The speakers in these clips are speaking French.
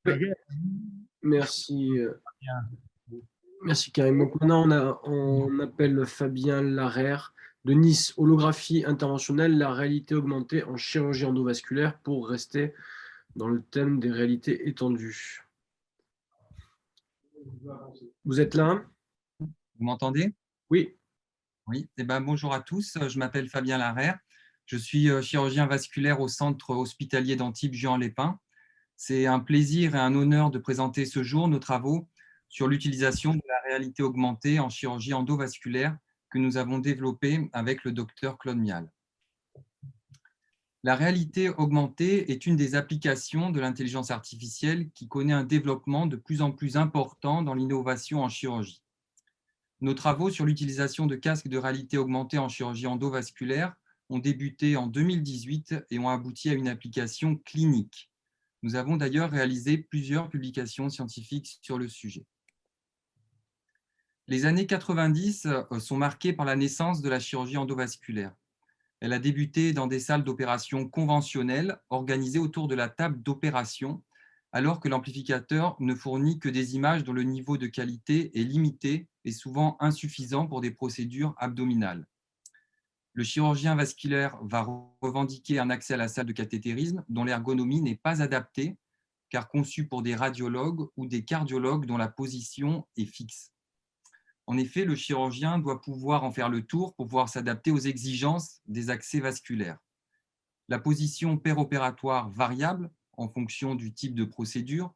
Oui, merci, merci Karim. Donc maintenant, on appelle Fabien Larère de Nice, holographie interventionnelle, la réalité augmentée en chirurgie endovasculaire pour rester dans le thème des réalités étendues. Vous êtes là? Vous m'entendez? Oui. Oui. Bonjour à tous, je m'appelle Fabien Larère. Je suis chirurgien vasculaire au centre hospitalier d'Antibes Juan-les-Pins. C'est un plaisir et un honneur de présenter ce jour nos travaux sur l'utilisation de la réalité augmentée en chirurgie endovasculaire que nous avons développé avec le docteur Claude Mial. La réalité augmentée est une des applications de l'intelligence artificielle qui connaît un développement de plus en plus important dans l'innovation en chirurgie. Nos travaux sur l'utilisation de casques de réalité augmentée en chirurgie endovasculaire ont débuté en 2018 et ont abouti à une application clinique. Nous avons d'ailleurs réalisé plusieurs publications scientifiques sur le sujet. Les années 90 sont marquées par la naissance de la chirurgie endovasculaire. Elle a débuté dans des salles d'opération conventionnelles organisées autour de la table d'opération, alors que l'amplificateur ne fournit que des images dont le niveau de qualité est limité et souvent insuffisant pour des procédures abdominales. Le chirurgien vasculaire va revendiquer un accès à la salle de cathétérisme dont l'ergonomie n'est pas adaptée, car conçue pour des radiologues ou des cardiologues dont la position est fixe. En effet, le chirurgien doit pouvoir en faire le tour pour pouvoir s'adapter aux exigences des accès vasculaires. La position péropératoire variable, en fonction du type de procédure,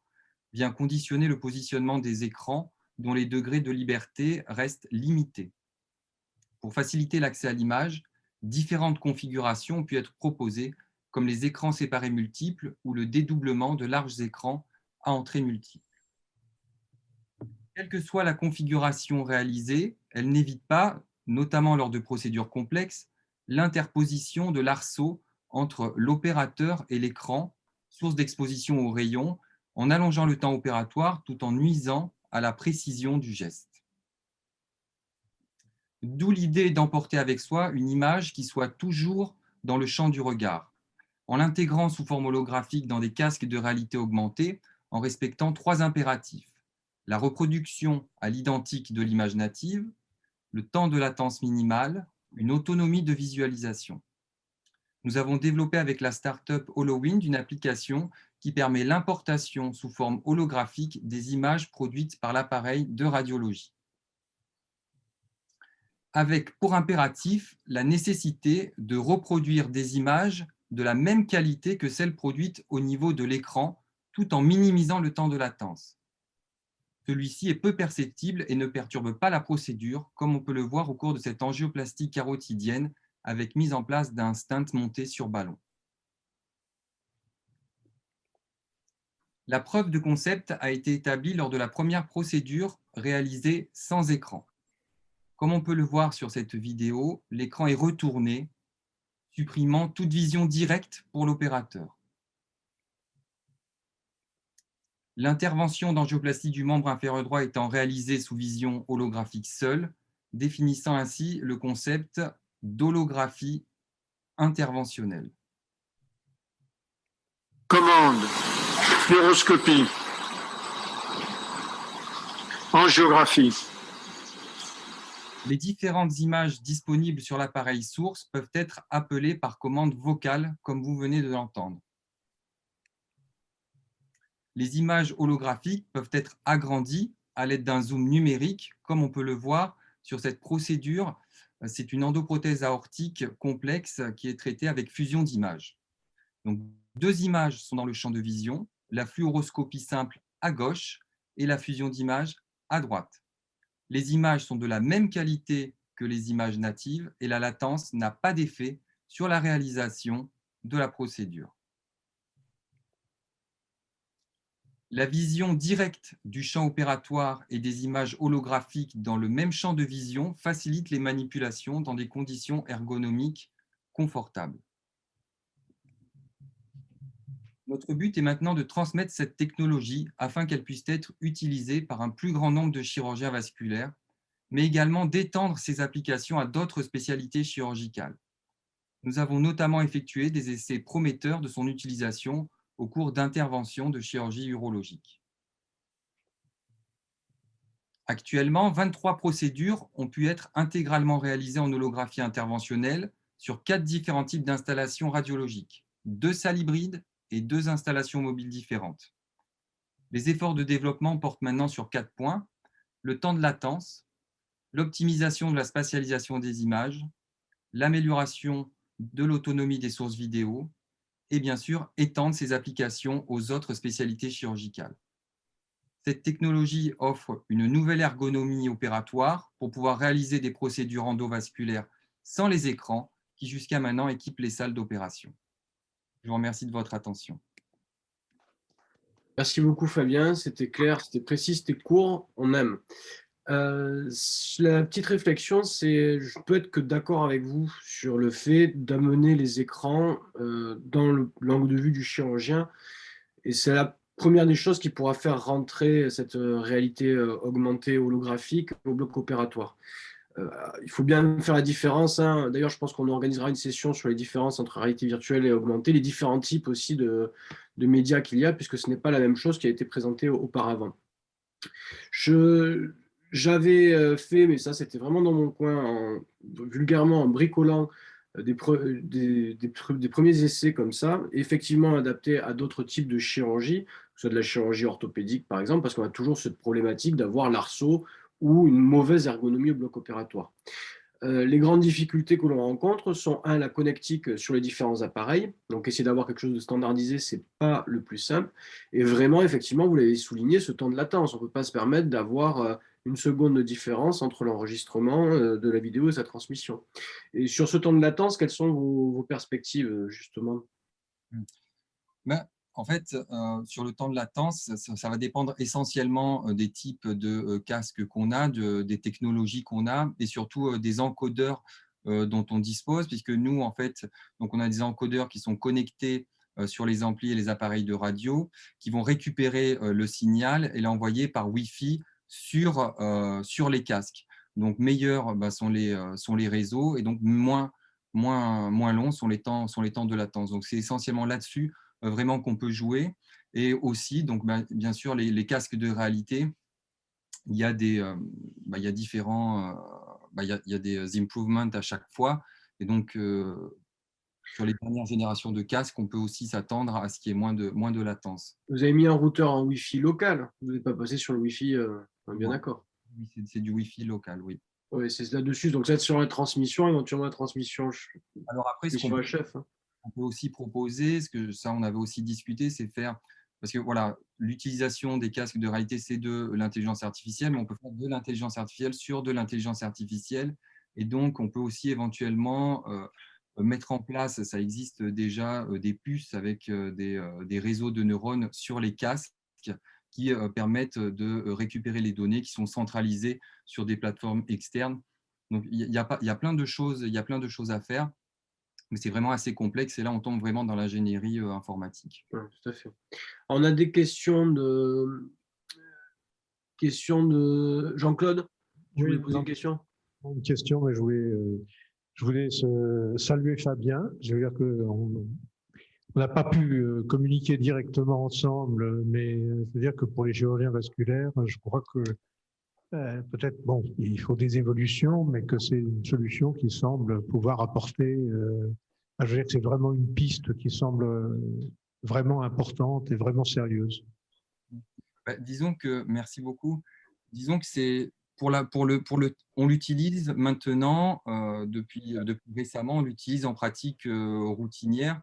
vient conditionner le positionnement des écrans dont les degrés de liberté restent limités. Pour faciliter l'accès à l'image, différentes configurations ont pu être proposées, comme les écrans séparés multiples ou le dédoublement de larges écrans à entrée multiple. Quelle que soit la configuration réalisée, elle n'évite pas, notamment lors de procédures complexes, l'interposition de l'arceau entre l'opérateur et l'écran, source d'exposition aux rayons, en allongeant le temps opératoire tout en nuisant à la précision du geste. D'où l'idée d'emporter avec soi une image qui soit toujours dans le champ du regard, en l'intégrant sous forme holographique dans des casques de réalité augmentée, en respectant 3 impératifs: la reproduction à l'identique de l'image native, le temps de latence minimale, une autonomie de visualisation. Nous avons développé avec la start-up HoloWind une application qui permet l'importation sous forme holographique des images produites par l'appareil de radiologie, avec pour impératif la nécessité de reproduire des images de la même qualité que celles produites au niveau de l'écran, tout en minimisant le temps de latence. Celui-ci est peu perceptible et ne perturbe pas la procédure, comme on peut le voir au cours de cette angioplastie carotidienne avec mise en place d'un stent monté sur ballon. La preuve de concept a été établie lors de la première procédure réalisée sans écran. Comme on peut le voir sur cette vidéo, l'écran est retourné, supprimant toute vision directe pour l'opérateur. L'intervention d'angioplastie du membre inférieur droit étant réalisée sous vision holographique seule, définissant ainsi le concept d'holographie interventionnelle. Commande, fluoroscopie, angiographie. Les différentes images disponibles sur l'appareil source peuvent être appelées par commande vocale, comme vous venez de l'entendre. Les images holographiques peuvent être agrandies à l'aide d'un zoom numérique, comme on peut le voir sur cette procédure. C'est une endoprothèse aortique complexe qui est traitée avec fusion d'images. Donc, 2 images sont dans le champ de vision, la fluoroscopie simple à gauche et la fusion d'images à droite. Les images sont de la même qualité que les images natives et la latence n'a pas d'effet sur la réalisation de la procédure. La vision directe du champ opératoire et des images holographiques dans le même champ de vision facilite les manipulations dans des conditions ergonomiques confortables. Notre but est maintenant de transmettre cette technologie afin qu'elle puisse être utilisée par un plus grand nombre de chirurgiens vasculaires, mais également d'étendre ses applications à d'autres spécialités chirurgicales. Nous avons notamment effectué des essais prometteurs de son utilisation au cours d'interventions de chirurgie urologique. Actuellement, 23 procédures ont pu être intégralement réalisées en holographie interventionnelle sur 4 différents types d'installations radiologiques, 2 salles hybrides et 2 installations mobiles différentes. Les efforts de développement portent maintenant sur 4 points: le temps de latence, l'optimisation de la spatialisation des images, l'amélioration de l'autonomie des sources vidéo et bien sûr étendre ces applications aux autres spécialités chirurgicales. Cette technologie offre une nouvelle ergonomie opératoire pour pouvoir réaliser des procédures endovasculaires sans les écrans qui jusqu'à maintenant équipent les salles d'opération. Je vous remercie de votre attention. Merci beaucoup Fabien, c'était clair, c'était précis, c'était court, on aime. La petite réflexion, c'est je peux être que d'accord avec vous sur le fait d'amener les écrans dans l'angle de vue du chirurgien, et c'est la première des choses qui pourra faire rentrer cette réalité augmentée holographique au bloc opératoire. Il faut bien faire la différence, hein. D'ailleurs, je pense qu'on organisera une session sur les différences entre réalité virtuelle et augmentée, les différents types aussi de médias qu'il y a, puisque ce n'est pas la même chose qui a été présentée auparavant. J'avais fait, mais ça c'était vraiment dans mon coin, vulgairement en bricolant des premiers essais comme ça, effectivement adaptés à d'autres types de chirurgie, que ce soit de la chirurgie orthopédique par exemple, parce qu'on a toujours cette problématique d'avoir l'arceau ou une mauvaise ergonomie au bloc opératoire. Les grandes difficultés que l'on rencontre sont, un, la connectique sur les différents appareils. Donc, essayer d'avoir quelque chose de standardisé, ce n'est pas le plus simple. Et vraiment, effectivement, vous l'avez souligné, ce temps de latence. On ne peut pas se permettre d'avoir une seconde de différence entre l'enregistrement de la vidéo et sa transmission. Et sur ce temps de latence, quelles sont vos perspectives, justement? Ben, en fait, sur le temps de latence, ça va dépendre essentiellement des types de casques qu'on a, des technologies qu'on a et surtout des encodeurs dont on dispose, puisque nous, en fait, donc on a des encodeurs qui sont connectés sur les amplis et les appareils de radio, qui vont récupérer le signal et l'envoyer par Wi-Fi sur les casques. Donc, meilleurs sont les réseaux et donc moins longs sont les temps de latence. Donc, c'est essentiellement là-dessus vraiment qu'on peut jouer. Et aussi, donc, bien sûr, les casques de réalité, il y a des improvements à chaque fois. Et donc, sur les dernières générations de casques, on peut aussi s'attendre à ce qu'il y ait moins de latence. Vous avez mis un routeur en Wi-Fi local. Vous n'êtes pas passé sur le Wi-Fi, on est bien d'accord. Oui, c'est du Wi-Fi local, oui. Oui, c'est là-dessus. Donc, ça, sur la transmission, éventuellement la transmission Alors après, ce sur HF. on peut aussi proposer, ce que ça on avait aussi discuté, c'est faire, parce que voilà, l'utilisation des casques de réalité, c'est de l'intelligence artificielle, mais on peut faire de l'intelligence artificielle sur de l'intelligence artificielle. Et donc, on peut aussi éventuellement mettre en place, ça existe déjà, des puces avec des réseaux de neurones sur les casques qui permettent de récupérer les données qui sont centralisées sur des plateformes externes. Donc, il y a plein de choses à faire, mais c'est vraiment assez complexe et là, on tombe vraiment dans l'ingénierie informatique. Ouais, tout à fait. On a des questions de Jean-Claude. Tu voulais poser une question? Une question, mais je voulais saluer Fabien. Je veux dire qu'on n'a pas pu communiquer directement ensemble, mais c'est-à-dire que pour les chirurgiens vasculaires, je crois que peut-être, bon, il faut des évolutions, mais que c'est une solution qui semble pouvoir apporter. Je veux dire que c'est vraiment une piste qui semble vraiment importante et vraiment sérieuse. Disons que, merci beaucoup. Disons que c'est on l'utilise maintenant, depuis récemment, on l'utilise en pratique routinière.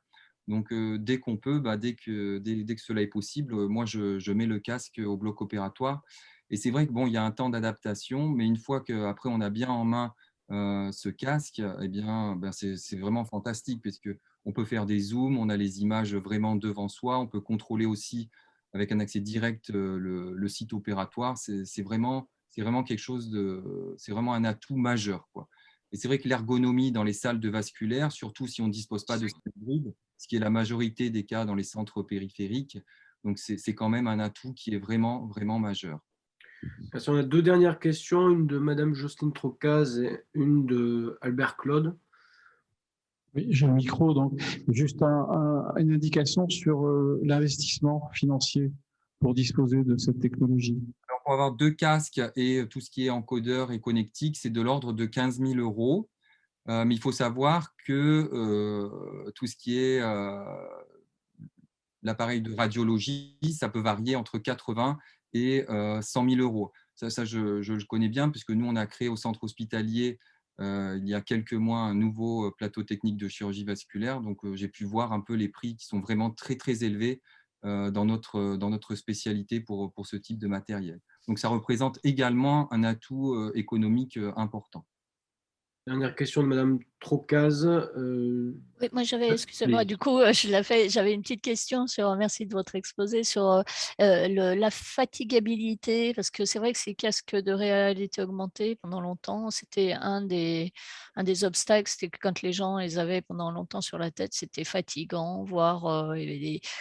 Donc, dès qu'on peut, dès que cela est possible, moi, je mets le casque au bloc opératoire. Et c'est vrai que bon, il y a un temps d'adaptation, mais une fois qu'après, on a bien en main ce casque, eh bien, c'est vraiment fantastique parce qu'on peut faire des zooms, on a les images vraiment devant soi, on peut contrôler aussi avec un accès direct le site opératoire. C'est vraiment quelque chose c'est vraiment un atout majeur, quoi. Et c'est vrai que l'ergonomie dans les salles de vasculaire, surtout si on ne dispose pas de hybride, ce qui est la majorité des cas dans les centres périphériques, donc c'est quand même un atout qui est vraiment, vraiment majeur. On a deux dernières questions, une de Madame Jocelyne Trocaz et une de Albert Claude. Oui, j'ai le micro, donc juste une indication sur l'investissement financier pour disposer de cette technologie. Alors, pour avoir 2 casques et tout ce qui est encodeur et connectique, c'est de l'ordre de 15 000 €. Mais il faut savoir que tout ce qui est l'appareil de radiologie, ça peut varier entre 80 et 100 000 €. Ça je le connais bien puisque nous, on a créé au centre hospitalier il y a quelques mois un nouveau plateau technique de chirurgie vasculaire. Donc, j'ai pu voir un peu les prix qui sont vraiment très, très élevés dans notre spécialité pour ce type de matériel. Donc, ça représente également un atout économique important. Dernière question de Madame Trocaz. Oui, moi j'avais, excusez-moi, du coup, j'avais une petite question sur, merci de votre exposé, sur la fatigabilité, parce que c'est vrai que ces casques de réalité augmentée, pendant longtemps, c'était un des obstacles, c'était que quand les gens les avaient pendant longtemps sur la tête, c'était fatigant, voire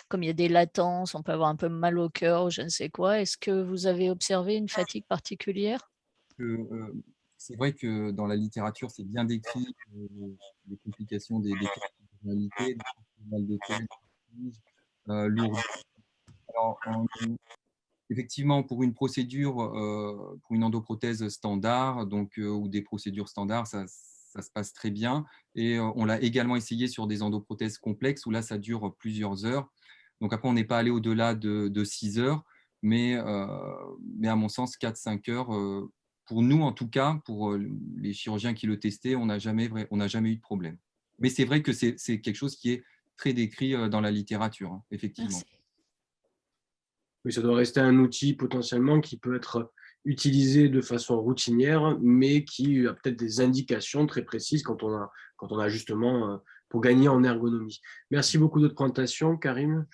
comme il y a des latences, on peut avoir un peu mal au cœur ou je ne sais quoi. Est-ce que vous avez observé une fatigue particulière? C'est vrai que dans la littérature, c'est bien décrit les complications des casques de réalité, des mal de tête, lourdes. Alors, effectivement, pour une procédure, pour une endoprothèse standard, donc, ou des procédures standards, ça se passe très bien. Et on l'a également essayé sur des endoprothèses complexes où là, ça dure plusieurs heures. Donc après, on n'est pas allé au-delà de 6 heures, mais à mon sens, 4-5 heures, pour nous en tout cas, pour les chirurgiens qui le testaient, on n'a jamais eu de problème. Mais c'est vrai que c'est quelque chose qui est très décrit dans la littérature, hein, effectivement. Merci. Oui, ça doit rester un outil potentiellement qui peut être utilisé de façon routinière, mais qui a peut-être des indications très précises quand on a justement pour gagner en ergonomie. Merci beaucoup de votre présentation, Karim.